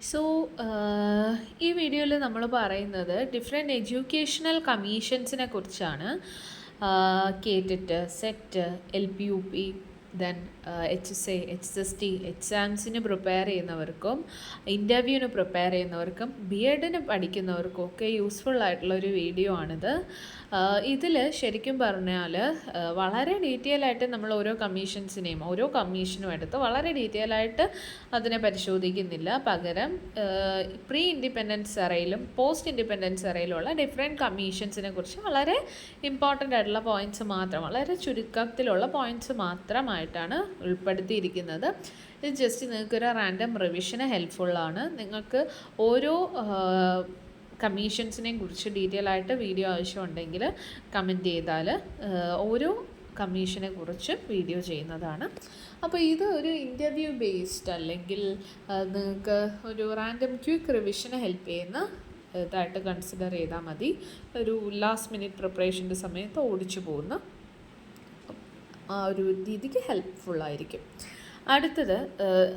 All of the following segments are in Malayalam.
സോ ഈ വീഡിയോയിൽ നമ്മൾ പറയുന്നത് ഡിഫറെൻറ്റ് എഡ്യൂക്കേഷണൽ കമ്മീഷൻസിനെ കുറിച്ചാണ്. കേട്ടിട്ട് set, LPUP, then HSA, HST എക്സാംസിന് പ്രിപ്പയർ ചെയ്യുന്നവർക്കും ഇൻ്റർവ്യൂവിന് പ്രിപ്പയർ ചെയ്യുന്നവർക്കും BEdന് പഠിക്കുന്നവർക്കും ഒക്കെ യൂസ്ഫുൾ ആയിട്ടുള്ളൊരു വീഡിയോ ആണിത്. ഇതിൽ ശരിക്കും പറഞ്ഞാൽ വളരെ ഡീറ്റെയിൽ ആയിട്ട് നമ്മൾ ഓരോ കമ്മീഷനും എടുത്ത് വളരെ ഡീറ്റെയിൽ ആയിട്ട് അതിനെ പരിശോധിക്കുന്നില്ല. പകരം പ്രീ ഇൻഡിപെൻഡൻസ് എറയിലും പോസ്റ്റ് ഇൻഡിപെൻഡൻസ് എറയിലുള്ള ഡിഫറെൻറ്റ് കമ്മീഷൻസിനെ കുറിച്ച് വളരെ ഇമ്പോർട്ടൻ്റ് ആയിട്ടുള്ള പോയിൻറ്റ്സ് മാത്രം, വളരെ ചുരുക്കത്തിലുള്ള പോയിൻറ്റ്സ് മാത്രമായിട്ടാണ് ഉൾപ്പെടുത്തിയിരിക്കുന്നത്. ഇത് ജസ്റ്റ് നിങ്ങൾക്കൊരു റാൻഡം റിവിഷന് ഹെൽപ്ഫുള്ളാണ്. നിങ്ങൾക്ക് ഓരോ കമ്മീഷൻസിനെയും കുറിച്ച് ഡീറ്റെയിൽ ആയിട്ട് വീഡിയോ ആവശ്യമുണ്ടെങ്കിൽ കമൻറ്റ് ചെയ്താൽ ഓരോ കമ്മീഷനെ കുറിച്ച് വീഡിയോ ചെയ്യുന്നതാണ്. അപ്പോൾ ഇത് ഒരു ഇൻ്റർവ്യൂ ബേസ്ഡ് അല്ലെങ്കിൽ നിങ്ങൾക്ക് ഒരു റാൻഡം ക്വിക്ക് റിവിഷന് ഹെൽപ്പ് ചെയ്യുന്ന ഇതായിട്ട് കൺസിഡർ ചെയ്താൽ മതി. ഒരു ലാസ്റ്റ് മിനിറ്റ് പ്രിപ്പറേഷൻ്റെ സമയത്ത് ഓടിച്ചു പോകുന്ന ആ ഒരു രീതിക്ക് ഹെൽപ്ഫുള്ളായിരിക്കും. അടുത്തത്,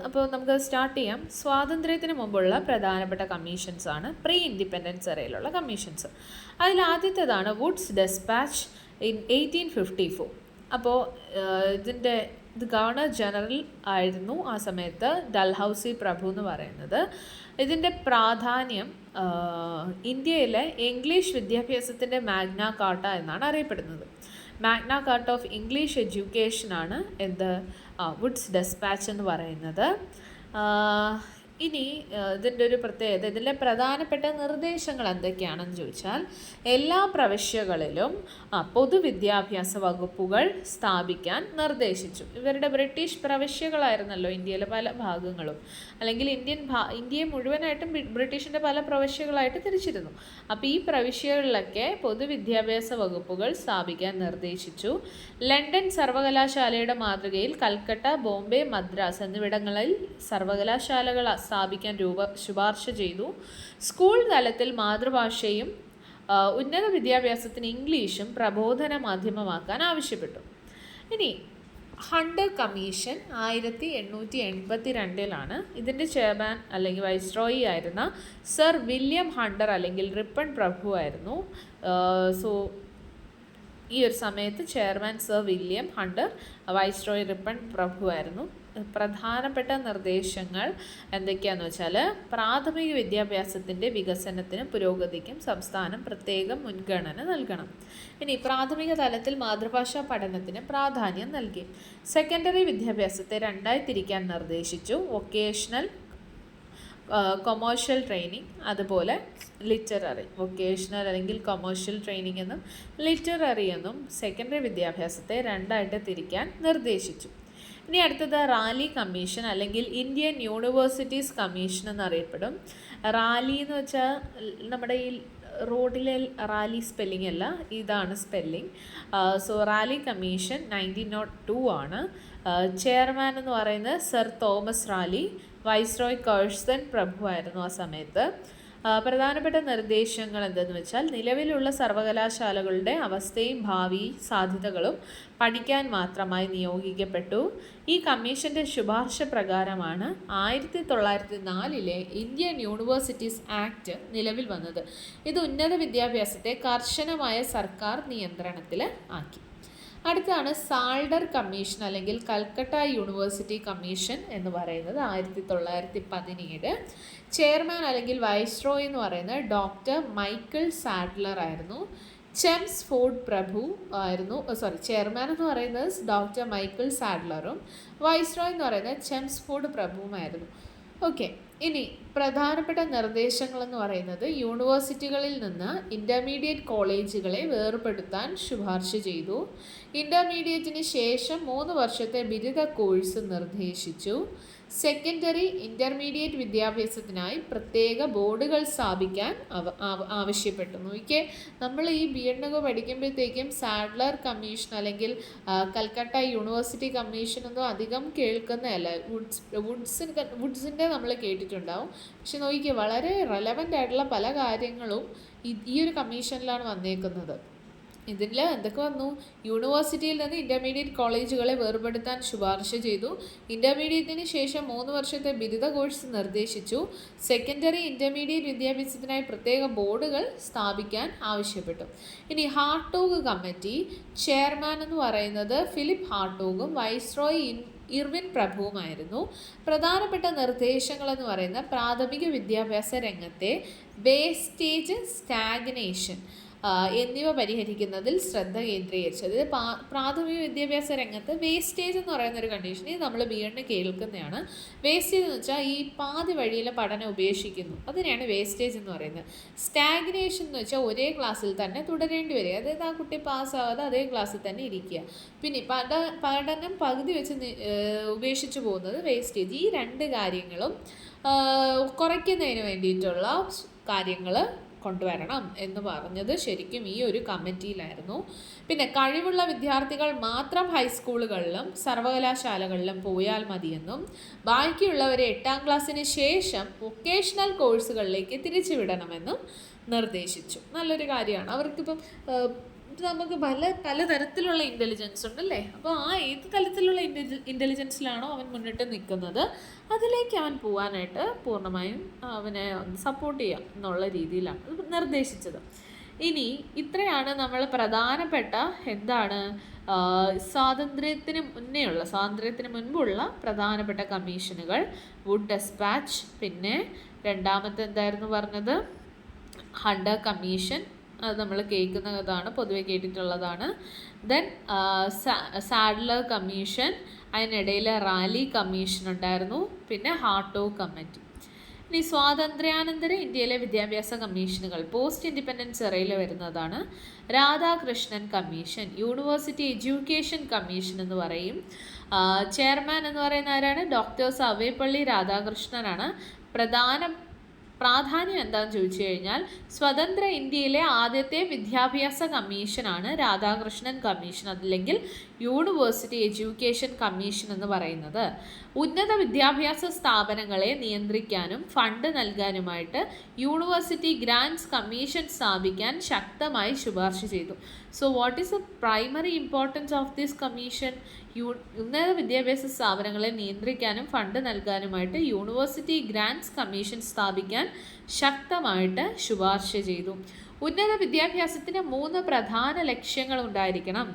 അപ്പോൾ നമുക്ക് സ്റ്റാർട്ട് ചെയ്യാം. സ്വാതന്ത്ര്യത്തിന് മുമ്പുള്ള പ്രധാനപ്പെട്ട കമ്മീഷൻസാണ് പ്രീ ഇൻഡിപെൻഡൻസ് എറയിലുള്ള കമ്മീഷൻസ്. അതിൽ ആദ്യത്തേതാണ് വുഡ്സ് ഡെസ്പാച്ച് ഇൻ 1854. അപ്പോൾ ഇത് ഗവർണർ ജനറൽ ആയിരുന്നു ആ സമയത്ത് ഡൽഹൌസി പ്രഭു എന്ന് പറയുന്നത്. ഇതിൻ്റെ പ്രാധാന്യം ഇന്ത്യയിലെ ഇംഗ്ലീഷ് വിദ്യാഭ്യാസത്തിൻ്റെ മാഗ്ന കാർട്ട എന്നാണ് അറിയപ്പെടുന്നത്. മാഗ്ന കാർട്ട ഓഫ് ഇംഗ്ലീഷ് എഡ്യൂക്കേഷനാണ് വുഡ്സ് ഡെസ്പാച്ച് എന്ന് പറയുന്നത്. ഇനി ഇതിൻ്റെ ഒരു പ്രത്യേകത, ഇതിലെ പ്രധാനപ്പെട്ട നിർദ്ദേശങ്ങൾ എന്തൊക്കെയാണെന്ന് ചോദിച്ചാൽ, എല്ലാ പ്രവിശ്യകളിലും പൊതുവിദ്യാഭ്യാസ വകുപ്പുകൾ സ്ഥാപിക്കാൻ നിർദ്ദേശിച്ചു. ഇവരുടെ ബ്രിട്ടീഷ് പ്രവിശ്യകളായിരുന്നല്ലോ ഇന്ത്യയിലെ പല ഭാഗങ്ങളും, അല്ലെങ്കിൽ ഇന്ത്യയെ മുഴുവനായിട്ടും ബ്രിട്ടീഷിൻ്റെ പല പ്രവിശ്യകളായിട്ട് തിരിച്ചിരുന്നു. അപ്പോൾ ഈ പ്രവിശ്യകളിലൊക്കെ പൊതുവിദ്യാഭ്യാസ വകുപ്പുകൾ സ്ഥാപിക്കാൻ നിർദ്ദേശിച്ചു. ലണ്ടൻ സർവകലാശാലയുടെ മാതൃകയിൽ കൽക്കട്ട, ബോംബെ, മദ്രാസ് എന്നിവിടങ്ങളിൽ സർവകലാശാലകൾ സ്ഥാപിക്കാൻ ശുപാർശ ചെയ്തു. സ്കൂൾ തലത്തിൽ മാതൃഭാഷയും ഉന്നത വിദ്യാഭ്യാസത്തിന് ഇംഗ്ലീഷും പ്രബോധന മാധ്യമമാക്കാൻ ആവശ്യപ്പെട്ടു. ഇനി ഹണ്ടർ കമ്മീഷൻ 1882 ഇതിൻ്റെ ചെയർമാൻ അല്ലെങ്കിൽ വൈസ്രോയി ആയിരുന്ന സർ വില്യം ഹണ്ടർ അല്ലെങ്കിൽ റിപ്പൺ പ്രഭു ആയിരുന്നു. ഈ ഒരു സമയത്ത് chairman sir William Hunter, viceroy Ripon പ്രഭു ആയിരുന്നു. പ്രധാനപ്പെട്ട നിർദ്ദേശങ്ങൾ എന്തൊക്കെയാണെന്ന് വെച്ചാൽ, പ്രാഥമിക വിദ്യാഭ്യാസത്തിൻ്റെ വികസനത്തിനും പുരോഗതിക്കും സംസ്ഥാനം പ്രത്യേകം മുൻഗണന നൽകണം. ഇനി പ്രാഥമിക തലത്തിൽ മാതൃഭാഷാ പഠനത്തിന് പ്രാധാന്യം നൽകി. സെക്കൻഡറി വിദ്യാഭ്യാസത്തെ രണ്ടായി തിരിക്കാൻ നിർദ്ദേശിച്ചു. വൊക്കേഷണൽ, കൊമേഴ്ഷ്യൽ ട്രെയിനിങ്, അതുപോലെ ലിറ്റററി. വൊക്കേഷണൽ അല്ലെങ്കിൽ കൊമേഴ്ഷ്യൽ ട്രെയിനിങ് എന്നും ലിറ്റററി എന്നും സെക്കൻഡറി വിദ്യാഭ്യാസത്തെ രണ്ടായിട്ട് തിരിക്കാൻ നിർദ്ദേശിച്ചു. ഇനി അടുത്തത് റാലി കമ്മീഷൻ അല്ലെങ്കിൽ ഇന്ത്യൻ യൂണിവേഴ്സിറ്റീസ് കമ്മീഷൻ എന്നറിയപ്പെടും. റാലി എന്ന് വെച്ചാൽ നമ്മുടെ ഈ റോഡിലെ റാലി സ്പെല്ലിംഗ് അല്ല, ഇതാണ് സ്പെല്ലിംഗ്. സോ റാലി കമ്മീഷൻ 1902 ആണ്. ചെയർമാൻ എന്ന് പറയുന്നത് sir Thomas Raleigh, viceroy Curzon പ്രഭു ആയിരുന്നു ആ സമയത്ത്. പ്രധാനപ്പെട്ട നിർദ്ദേശങ്ങൾ എന്തെന്ന് വെച്ചാൽ, നിലവിലുള്ള സർവകലാശാലകളുടെ അവസ്ഥയും ഭാവി സാധ്യതകളും പഠിക്കാൻ മാത്രമായി നിയോഗിക്കപ്പെട്ടു. ഈ കമ്മീഷൻ്റെ ശുപാർശ പ്രകാരമാണ് 1904 ഇന്ത്യൻ യൂണിവേഴ്സിറ്റീസ് ആക്ട് നിലവിൽ വന്നത്. ഇത് ഉന്നത വിദ്യാഭ്യാസത്തെ കർശനമായ സർക്കാർ നിയന്ത്രണത്തിൽ ആക്കി. അടുത്താണ് സാൾഡർ കമ്മീഷൻ അല്ലെങ്കിൽ കൽക്കട്ട യൂണിവേഴ്സിറ്റി കമ്മീഷൻ എന്ന് പറയുന്നത് 1917. ചെയർമാൻ അല്ലെങ്കിൽ വൈസ്രോയ് എന്ന് പറയുന്നത് ഡോക്ടർ മൈക്കിൾ സാഡ്ലർ ആയിരുന്നു. ചെംസ്ഫോർഡ് പ്രഭു ആയിരുന്നു, ചെയർമാൻ എന്ന് പറയുന്നത് ഡോക്ടർ മൈക്കിൾ സാഡ്ലറും വൈസ്രോയ് എന്ന് പറയുന്നത് ചെംസ്ഫോർഡ് പ്രഭുവുമായിരുന്നു. ഓക്കെ, ഇനി പ്രധാനപ്പെട്ട നിർദ്ദേശങ്ങളെന്ന് പറയുന്നത്, യൂണിവേഴ്സിറ്റികളിൽ നിന്ന് ഇൻ്റർമീഡിയറ്റ് കോളേജുകളെ വേർപെടുത്താൻ ശുപാർശ ചെയ്തു. ഇൻ്റർമീഡിയറ്റിന് ശേഷം 3 വർഷത്തെ ബിരുദ കോഴ്സ് നിർദ്ദേശിച്ചു. സെക്കൻഡറി ഇൻ്റർമീഡിയറ്റ് വിദ്യാഭ്യാസത്തിനായി പ്രത്യേക ബോർഡുകൾ സ്ഥാപിക്കാൻ ആവശ്യപ്പെട്ടു. നോക്കിയേ, നമ്മൾ ഈ BEdനൊക്കെ പഠിക്കുമ്പോഴത്തേക്കും സാഡ്ലർ കമ്മീഷൻ അല്ലെങ്കിൽ കൽക്കട്ട യൂണിവേഴ്സിറ്റി കമ്മീഷനൊന്നും അധികം കേൾക്കുന്നതല്ല. വുഡ്സിൻ്റെ നമ്മൾ കേട്ടിട്ടുണ്ടാവും. പക്ഷെ നോക്കിയേ, വളരെ റെലവൻ്റ് ആയിട്ടുള്ള പല കാര്യങ്ങളും ഈ ഒരു കമ്മീഷനിലാണ് വന്നേക്കുന്നത്. ഇതിൽ എന്തൊക്കെ വന്നു? യൂണിവേഴ്സിറ്റിയിൽ നിന്ന് ഇൻ്റർമീഡിയറ്റ് കോളേജുകളെ വേർപെടുത്താൻ ശുപാർശ ചെയ്തു. ഇൻ്റർമീഡിയറ്റിന് ശേഷം 3 വർഷത്തെ ബിരുദ കോഴ്സ് നിർദ്ദേശിച്ചു. സെക്കൻഡറി ഇൻ്റർമീഡിയറ്റ് വിദ്യാഭ്യാസത്തിനായി പ്രത്യേക ബോർഡുകൾ സ്ഥാപിക്കാൻ ആവശ്യപ്പെട്ടു. ഇനി ഹാർട്ടോഗ് കമ്മിറ്റി ചെയർമാൻ എന്ന് പറയുന്നത് ഫിലിപ്പ് ഹാർട്ടോഗും വൈസ്രോയ് ഇർവിൻ പ്രഭുവുമായിരുന്നു. പ്രധാനപ്പെട്ട നിർദ്ദേശങ്ങൾ എന്ന് പറയുന്ന പ്രാഥമിക വിദ്യാഭ്യാസ രംഗത്തെ വേസ്റ്റേജ്, സ്റ്റാഗ്നേഷൻ എന്നിവ പരിഹരിക്കുന്നതിൽ ശ്രദ്ധ കേന്ദ്രീകരിച്ചു. അതായത് പ്രാഥമിക വിദ്യാഭ്യാസ രംഗത്ത് വേസ്റ്റേജ് എന്ന് പറയുന്ന ഒരു കണ്ടീഷൻ ഇത് നമ്മൾ ബി.എഡിന് കേൾക്കുന്നതാണ്. വേസ്റ്റേജ് എന്ന് വെച്ചാൽ ഈ പാതി വഴിയിലെ പഠനം ഉപേക്ഷിക്കുന്നു, അതിനെയാണ് വേസ്റ്റേജ് എന്ന് പറയുന്നത്. സ്റ്റാഗ്നേഷൻ എന്ന് വെച്ചാൽ ഒരേ ക്ലാസ്സിൽ തന്നെ തുടരേണ്ടി വരിക, അതായത് ആ കുട്ടി പാസ്സാവാതെ അതേ ക്ലാസ്സിൽ തന്നെ ഇരിക്കുക. പിന്നെ പഠനം പകുതി വെച്ച് ഉപേക്ഷിച്ച് പോകുന്നത് വേസ്റ്റേജ്. ഈ രണ്ട് കാര്യങ്ങളും കുറയ്ക്കുന്നതിന് വേണ്ടിയിട്ടുള്ള കാര്യങ്ങൾ കൊണ്ടുവരണം എന്ന് പറഞ്ഞത് ശരിക്കും ഈ ഒരു കമ്മിറ്റിയിലായിരുന്നു. പിന്നെ കഴിവുള്ള വിദ്യാർത്ഥികൾ മാത്രം ഹൈസ്കൂളുകളിലും സർവകലാശാലകളിലും പോയാൽ മതിയെന്നും ബാക്കിയുള്ളവരെ 8ാം ക്ലാസ്സിന് ശേഷം വൊക്കേഷണൽ കോഴ്സുകളിലേക്ക് തിരിച്ചുവിടണമെന്നും നിർദ്ദേശിച്ചു. നല്ലൊരു കാര്യമാണ്. അവർക്കിപ്പം നമുക്ക് പലതരത്തിലുള്ള ഇൻ്റലിജൻസ് ഉണ്ടല്ലേ. അപ്പോൾ ആ ഏത് തലത്തിലുള്ള ഇൻ്റലിജൻസിലാണോ അവൻ മുന്നിട്ട് നിൽക്കുന്നത് അതിലേക്ക് അവൻ പോകാനായിട്ട് പൂർണ്ണമായും അവനെ സപ്പോർട്ട് ചെയ്യാം എന്നുള്ള രീതിയിലാണ് നിർദ്ദേശിച്ചത്. ഇനി ഇത്രയാണ് നമ്മൾ പ്രധാനപ്പെട്ട സ്വാതന്ത്ര്യത്തിന് മുൻപുള്ള പ്രധാനപ്പെട്ട കമ്മീഷനുകൾ. വുഡ് ഡെസ്പാച്ച്, പിന്നെ രണ്ടാമത്തെ എന്തായിരുന്നു പറഞ്ഞത്, ഹണ്ടർ കമ്മീഷൻ, അത് നമ്മൾ കേൾക്കുന്നതാണ്, പൊതുവെ കേട്ടിട്ടുള്ളതാണ്. ദെൻ സാഡ്ലർ കമ്മീഷൻ, അതിനിടയിൽ റാലി കമ്മീഷൻ ഉണ്ടായിരുന്നു, പിന്നെ ഹാർട്ടോഗ് കമ്മിറ്റി. ഇനി സ്വാതന്ത്ര്യാനന്തര ഇന്ത്യയിലെ വിദ്യാഭ്യാസ കമ്മീഷനുകൾ പോസ്റ്റ് ഇൻഡിപെൻഡൻസ് എറയിൽ വരുന്നതാണ്. Radhakrishnan commission, university education commission എന്ന് പറയും. ചെയർമാൻ എന്ന് പറയുന്ന ആരാണ്? ഡോക്ടർ സർവേപ്പള്ളി രാധാകൃഷ്ണനാണ്. പ്രാധാന്യം എന്താണെന്ന് ചോദിച്ചു കഴിഞ്ഞാൽ സ്വതന്ത്ര ഇന്ത്യയിലെ ആദ്യത്തെ വിദ്യാഭ്യാസ കമ്മീഷനാണ് രാധാകൃഷ്ണൻ കമ്മീഷൻ, അല്ലെങ്കിൽ യൂണിവേഴ്സിറ്റി എഡ്യൂക്കേഷൻ കമ്മീഷൻ എന്ന് പറയുന്നത്. ഉന്നത വിദ്യാഭ്യാസ സ്ഥാപനങ്ങളെ നിയന്ത്രിക്കാനും ഫണ്ട് നൽകാനുമായിട്ട് യൂണിവേഴ്സിറ്റി ഗ്രാൻറ്റ്സ് കമ്മീഷൻ സ്ഥാപിക്കാൻ ശക്തമായി ശുപാർശ ചെയ്തു. So what is the primary importance of this commission? ഉന്നത വിദ്യാഭ്യാസ സ്ഥാപനങ്ങളെ നിയന്ത്രിക്കാനും ഫണ്ട് നൽകാനുമായിട്ട് യൂണിവേഴ്സിറ്റി ഗ്രാൻറ്റ്സ് കമ്മീഷൻ സ്ഥാപിക്കാൻ ശക്തമായിട്ട് ശുപാർശ ചെയ്തു. ഉന്നത വിദ്യാഭ്യാസത്തിന് 3 പ്രധാന ലക്ഷ്യങ്ങൾ ഉണ്ടായിരിക്കണം.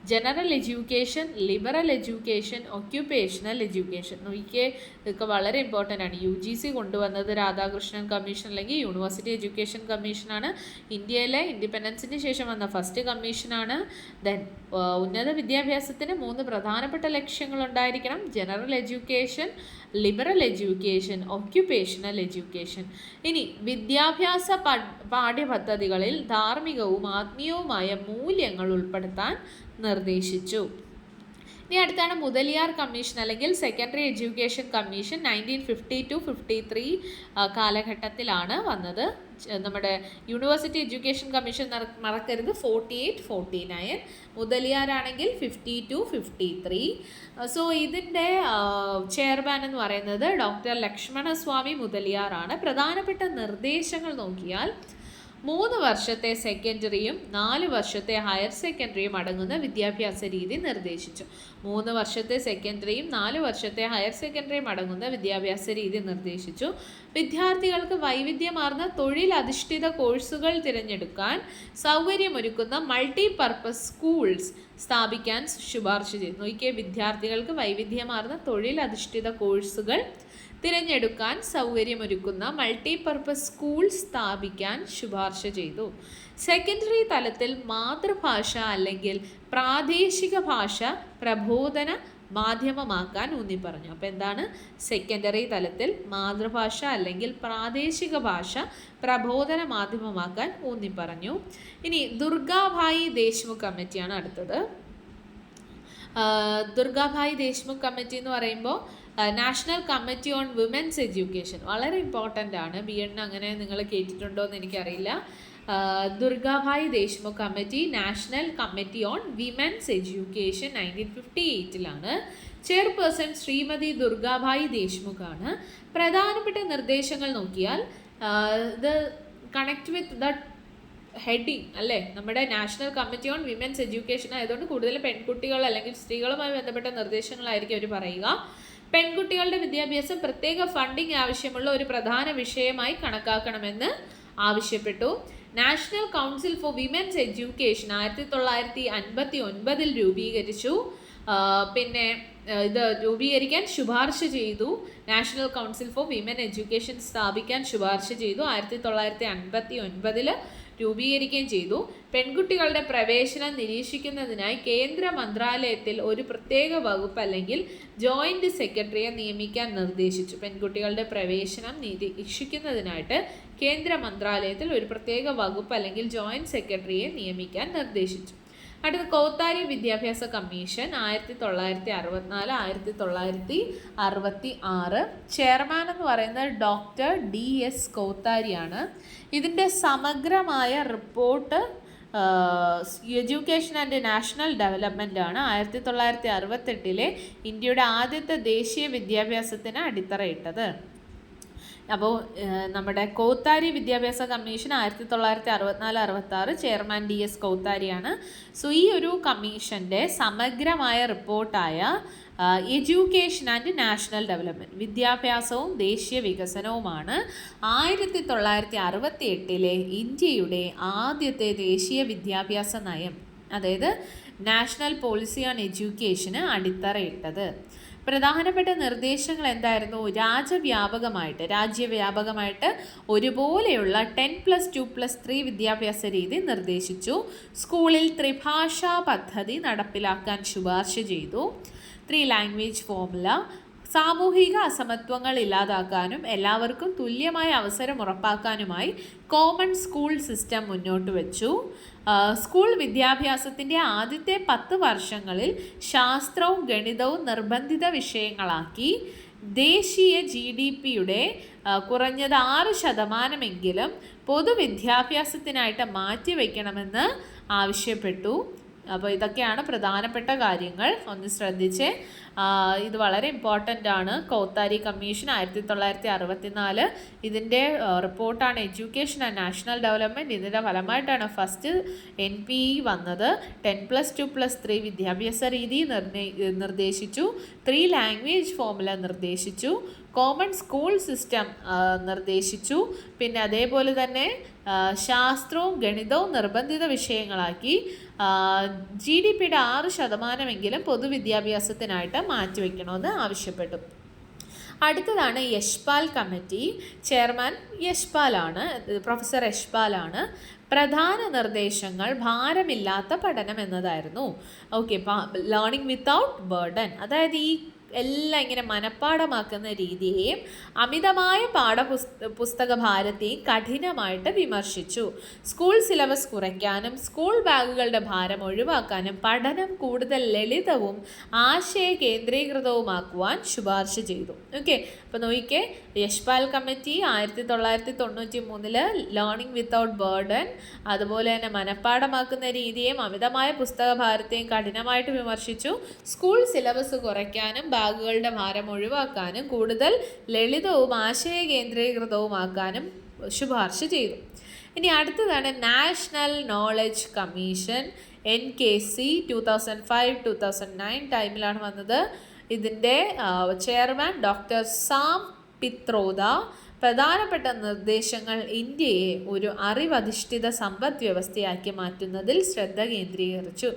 General education, liberal education, occupational education. നോക്കിയേ, ഇതൊക്കെ വളരെ ഇമ്പോർട്ടൻ്റ് ആണ്. UGC കൊണ്ടുവന്നത് രാധാകൃഷ്ണൻ കമ്മീഷൻ അല്ലെങ്കിൽ യൂണിവേഴ്സിറ്റി എഡ്യൂക്കേഷൻ കമ്മീഷനാണ്. ഇന്ത്യയിലെ ഇൻഡിപെൻഡൻസിന് ശേഷം വന്ന ഫസ്റ്റ് കമ്മീഷനാണ്. ദെൻ ഉന്നത വിദ്യാഭ്യാസത്തിന് 3 പ്രധാനപ്പെട്ട ലക്ഷ്യങ്ങൾ ഉണ്ടായിരിക്കണം. General education, liberal education, occupational education. ഇനി വിദ്യാഭ്യാസ പാഠ്യപദ്ധതികളിൽ ധാർമ്മികവും ആത്മീയവുമായ മൂല്യങ്ങൾ ഉൾപ്പെടുത്താൻ നിർദ്ദേശിച്ചു. ഇനി അടുത്താണ് മുതലിയാർ കമ്മീഷൻ അല്ലെങ്കിൽ സെക്കൻഡറി എഡ്യൂക്കേഷൻ കമ്മീഷൻ. 1952-53 കാലഘട്ടത്തിലാണ് വന്നത്. നമ്മുടെ യൂണിവേഴ്സിറ്റി എഡ്യൂക്കേഷൻ കമ്മീഷൻ മറക്കരുത്, 48-49. മുതലിയാരാണെങ്കിൽ 52-53. സോ ഇതിൻ്റെ ചെയർമാൻ എന്ന് പറയുന്നത് ഡോക്ടർ ലക്ഷ്മണസ്വാമി മുതലിയാറാണ്. പ്രധാനപ്പെട്ട നിർദ്ദേശങ്ങൾ നോക്കിയാൽ 3 വർഷത്തെ സെക്കൻഡറിയും 4 വർഷത്തെ ഹയർ സെക്കൻഡറിയും അടങ്ങുന്ന വിദ്യാഭ്യാസ രീതി നിർദ്ദേശിച്ചു. 3 വർഷത്തെ സെക്കൻഡറിയും 4 വർഷത്തെ ഹയർ സെക്കൻഡറിയും അടങ്ങുന്ന വിദ്യാഭ്യാസ രീതി നിർദ്ദേശിച്ചു. വിദ്യാർത്ഥികൾക്ക് വൈവിധ്യമാർന്ന തൊഴിലധിഷ്ഠിത കോഴ്സുകൾ തിരഞ്ഞെടുക്കാൻ സൗകര്യമൊരുക്കുന്ന മൾട്ടിപർപ്പസ് സ്കൂൾസ് സ്ഥാപിക്കാൻ ശുപാർശ ചെയ്തു. നോക്കിയേ, വിദ്യാർത്ഥികൾക്ക് വൈവിധ്യമാർന്ന തൊഴിലധിഷ്ഠിത കോഴ്സുകൾ തിരഞ്ഞെടുക്കാൻ സൗകര്യമൊരുക്കുന്ന മൾട്ടിപർപ്പസ് സ്കൂൾ സ്ഥാപിക്കാൻ ശുപാർശ ചെയ്തു. സെക്കൻഡറി തലത്തിൽ മാതൃഭാഷ അല്ലെങ്കിൽ പ്രാദേശിക ഭാഷ പ്രബോധന മാധ്യമമാക്കാൻ ഊന്നിപ്പറഞ്ഞു. അപ്പോൾ എന്താണ്? സെക്കൻഡറി തലത്തിൽ മാതൃഭാഷ അല്ലെങ്കിൽ പ്രാദേശിക ഭാഷ പ്രബോധന മാധ്യമമാക്കാൻ ഊന്നിപ്പറഞ്ഞു. ഇനി ദുർഗാഭായി ദേശ്മുഖ് കമ്മിറ്റിയാണ് അടുത്തത്. ദുർഗാഭായി ദേശ്മുഖ് കമ്മിറ്റി എന്ന് പറയുമ്പോൾ national committee on women's education വളരെ ഇമ്പോർട്ടൻ്റ് ആണ്. ബി.എഡിന് അങ്ങനെ നിങ്ങൾ കേട്ടിട്ടുണ്ടോ എന്ന് എനിക്കറിയില്ല. Durgabai Deshmukh committee, national committee on women's education 1958 chairperson Shrimati Durgabai Deshmukh ആണ്. പ്രധാനപ്പെട്ട നിർദ്ദേശങ്ങൾ നോക്കിയാൽ ഇത് കണക്ട് വിത്ത് ദ ഹെഡിങ് അല്ലേ, നമ്മുടെ national committee on women's education ആയതുകൊണ്ട് കൂടുതൽ പെൺകുട്ടികൾ അല്ലെങ്കിൽ സ്ത്രീകളുമായി ബന്ധപ്പെട്ട നിർദ്ദേശങ്ങളായിരിക്കും അവർ പറയുക. പെൺകുട്ടികളുടെ വിദ്യാഭ്യാസം പ്രത്യേക ഫണ്ടിങ് ആവശ്യമുള്ള ഒരു പ്രധാന വിഷയമായി കണക്കാക്കണമെന്ന് ആവശ്യപ്പെട്ടു. National council for women's education 1959 രൂപീകരിച്ചു. പിന്നെ ഇത് രൂപീകരിക്കാൻ ശുപാർശ ചെയ്തു. National council for women education സ്ഥാപിക്കാൻ ശുപാർശ ചെയ്തു. 1959 രൂപീകരിക്കുകയും ചെയ്തു. പെൺകുട്ടികളുടെ പ്രവേശനം നിരീക്ഷിക്കുന്നതിനായി കേന്ദ്ര മന്ത്രാലയത്തിൽ ഒരു പ്രത്യേക വകുപ്പ് അല്ലെങ്കിൽ ജോയിന്റ് സെക്രട്ടറിയെ നിയമിക്കാൻ നിർദ്ദേശിച്ചു. പെൺകുട്ടികളുടെ പ്രവേശനം നിരീക്ഷിക്കുന്നതിനായിട്ട് കേന്ദ്ര മന്ത്രാലയത്തിൽ ഒരു പ്രത്യേക വകുപ്പ് അല്ലെങ്കിൽ ജോയിന്റ് സെക്രട്ടറിയെ നിയമിക്കാൻ നിർദ്ദേശിച്ചു. അടുത്ത കോത്താരി വിദ്യാഭ്യാസ കമ്മീഷൻ 1966. ചെയർമാൻ എന്ന് പറയുന്നത് ഡോക്ടർ DS കോത്താരിയാണ്. ഇതിൻ്റെ സമഗ്രമായ report education and national development ആണ്. 1968 ഇന്ത്യയുടെ ആദ്യത്തെ ദേശീയ വിദ്യാഭ്യാസത്തിന് അടിത്തറയിട്ടത്. അപ്പോൾ നമ്മുടെ കോത്താരി വിദ്യാഭ്യാസ കമ്മീഷൻ 1964-66 ചെയർമാൻ DS കോത്താരിയാണ്. സോ ഈ ഒരു കമ്മീഷൻ്റെ സമഗ്രമായ റിപ്പോർട്ടായ എഡ്യൂക്കേഷൻ ആൻഡ് നാഷണൽ ഡെവലപ്മെൻറ്റ്, വിദ്യാഭ്യാസവും ദേശീയ വികസനവുമാണ് 1968 ഇന്ത്യയുടെ ആദ്യത്തെ ദേശീയ വിദ്യാഭ്യാസ നയം, അതായത് നാഷണൽ പോളിസി ഓൺ എഡ്യൂക്കേഷന് അടിത്തറയിട്ടത്. പ്രധാനപ്പെട്ട നിർദ്ദേശങ്ങൾ എന്തായിരുന്നു? രാജ്യവ്യാപകമായിട്ട് ഒരുപോലെയുള്ള 10+2+3 വിദ്യാഭ്യാസ രീതി നിർദ്ദേശിച്ചു. സ്കൂളിൽ ത്രിഭാഷാ പദ്ധതി നടപ്പിലാക്കാൻ ശുപാർശ ചെയ്തു. 3 ലാംഗ്വേജ് ഫോർമുല, സാമൂഹിക അസമത്വങ്ങൾ ഇല്ലാതാക്കാനും എല്ലാവർക്കും തുല്യമായ അവസരം ഉറപ്പാക്കാനുമായി കോമൺ സ്കൂൾ സിസ്റ്റം മുന്നോട്ട് വെച്ചു. സ്കൂൾ വിദ്യാഭ്യാസത്തിൻ്റെ ആദ്യത്തെ 10 വർഷങ്ങളിൽ ശാസ്ത്രവും ഗണിതവും നിർബന്ധിത വിഷയങ്ങളാക്കി. ദേശീയ GDPയുടെ കുറഞ്ഞത് 6% പൊതുവിദ്യാഭ്യാസത്തിനായിട്ട് മാറ്റിവെക്കണമെന്ന് ആവശ്യപ്പെട്ടു. അപ്പോൾ ഇതൊക്കെയാണ് പ്രധാനപ്പെട്ട കാര്യങ്ങൾ, ഒന്ന് ശ്രദ്ധിച്ച്. ഇത് വളരെ ഇമ്പോർട്ടൻ്റ് ആണ്. കോത്താരി കമ്മീഷൻ 1964, ഇതിൻ്റെ റിപ്പോർട്ടാണ് എഡ്യൂക്കേഷൻ ആൻഡ് നാഷണൽ ഡെവലപ്മെൻറ്റ്. ഇതിൻ്റെ ഫലമായിട്ടാണ് ഫസ്റ്റ് NPE വന്നത്. 10+2+3 വിദ്യാഭ്യാസ രീതി നിർദ്ദേശിച്ചു. 3 ലാംഗ്വേജ് ഫോർമുല നിർദ്ദേശിച്ചു. കോമൺ സ്കൂൾ സിസ്റ്റം നിർദ്ദേശിച്ചു. പിന്നെ അതേപോലെ തന്നെ ശാസ്ത്രവും ഗണിതവും നിർബന്ധിത വിഷയങ്ങളാക്കി. GDPയുടെ 6% പൊതുവിദ്യാഭ്യാസത്തിനായിട്ട് മാറ്റിവെക്കണമെന്ന് ആവശ്യപ്പെട്ടു. അടുത്തതാണ് യശ്പാൽ കമ്മിറ്റി. ചെയർമാൻ പ്രൊഫസർ യശ്പാലാണ്. പ്രധാന നിർദ്ദേശങ്ങൾ ഭാരമില്ലാത്ത പഠനം എന്നതായിരുന്നു. ഓക്കെ, ലേണിംഗ് വിത്തൗട്ട് ബർഡൻ, അതായത് ഈ എല്ലാം ഇങ്ങനെ മനഃപ്പാഠമാക്കുന്ന രീതിയെയും അമിതമായ പുസ്തക ഭാരത്തെയും കഠിനമായിട്ട് വിമർശിച്ചു. സ്കൂൾ സിലബസ് കുറയ്ക്കാനും സ്കൂൾ ബാഗുകളുടെ ഭാരം ഒഴിവാക്കാനും പഠനം കൂടുതൽ ലളിതവും ആശയ കേന്ദ്രീകൃതവുമാക്കുവാൻ ശുപാർശ ചെയ്തു. ഓക്കെ, അപ്പോൾ നോക്കിക്കേ, Yashpal committee 1993 learning without burden, അതുപോലെ തന്നെ മനഃപ്പാഠമാക്കുന്ന രീതിയെയും അമിതമായ പുസ്തക ഭാരത്തെയും കഠിനമായിട്ട് വിമർശിച്ചു. സ്കൂൾ സിലബസ് കുറയ്ക്കാനും ബാഗുകളുടെ ഭാരം ഒഴിവാക്കാനും കൂടുതൽ ലളിതവും ആശയ കേന്ദ്രീകൃതവുമാക്കാനും ശുപാർശ ചെയ്തു. ഇനി അടുത്തതാണ് നാഷണൽ നോളജ് കമ്മീഷൻ, NKC 2005-2009 ടൈമിലാണ് വന്നത്. ഇതിൻ്റെ ചെയർമാൻ ഡോക്ടർ സാം പിത്രോദ. പ്രധാനപ്പെട്ട നിർദ്ദേശങ്ങൾ ഇന്ത്യയെ ഒരു അറിവധിഷ്ഠിത സമ്പദ് വ്യവസ്ഥയാക്കി മാറ്റുന്നതിൽ ശ്രദ്ധ കേന്ദ്രീകരിച്ചു.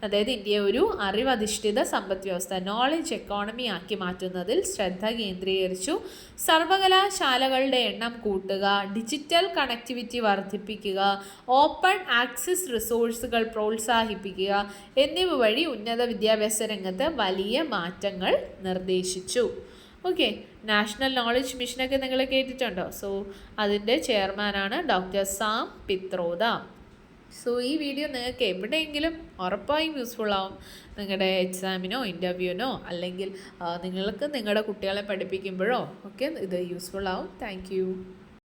അതായത് ഇന്ത്യയെ ഒരു അറിവധിഷ്ഠിത സമ്പദ് വ്യവസ്ഥ, നോളജ് എക്കോണമി ആക്കി മാറ്റുന്നതിൽ ശ്രദ്ധ കേന്ദ്രീകരിച്ചു. സർവകലാശാലകളുടെ എണ്ണം കൂട്ടുക, ഡിജിറ്റൽ കണക്ടിവിറ്റി വർദ്ധിപ്പിക്കുക, ഓപ്പൺ ആക്സസ് റിസോഴ്സുകൾ പ്രോത്സാഹിപ്പിക്കുക എന്നിവ വഴി ഉന്നത വിദ്യാഭ്യാസ രംഗത്ത് വലിയ മാറ്റങ്ങൾ നിർദ്ദേശിച്ചു. ഓക്കെ, നാഷണൽ നോളജ് മിഷനൊക്കെ നിങ്ങൾ കേട്ടിട്ടുണ്ടോ? സോ അതിൻ്റെ ചെയർമാനാണ് ഡോക്ടർ സാം പിത്രോദ. സോ ഈ വീഡിയോ നിങ്ങൾക്ക് എവിടെയെങ്കിലും ഉറപ്പായും യൂസ്ഫുൾ ആവും. നിങ്ങളുടെ എക്സാമിനോ ഇൻ്റർവ്യൂവിനോ അല്ലെങ്കിൽ നിങ്ങൾക്ക് നിങ്ങളുടെ കുട്ടികളെ പഠിപ്പിക്കുമ്പോഴോ ഒക്കെ ഇത് യൂസ്ഫുൾ ആവും. താങ്ക്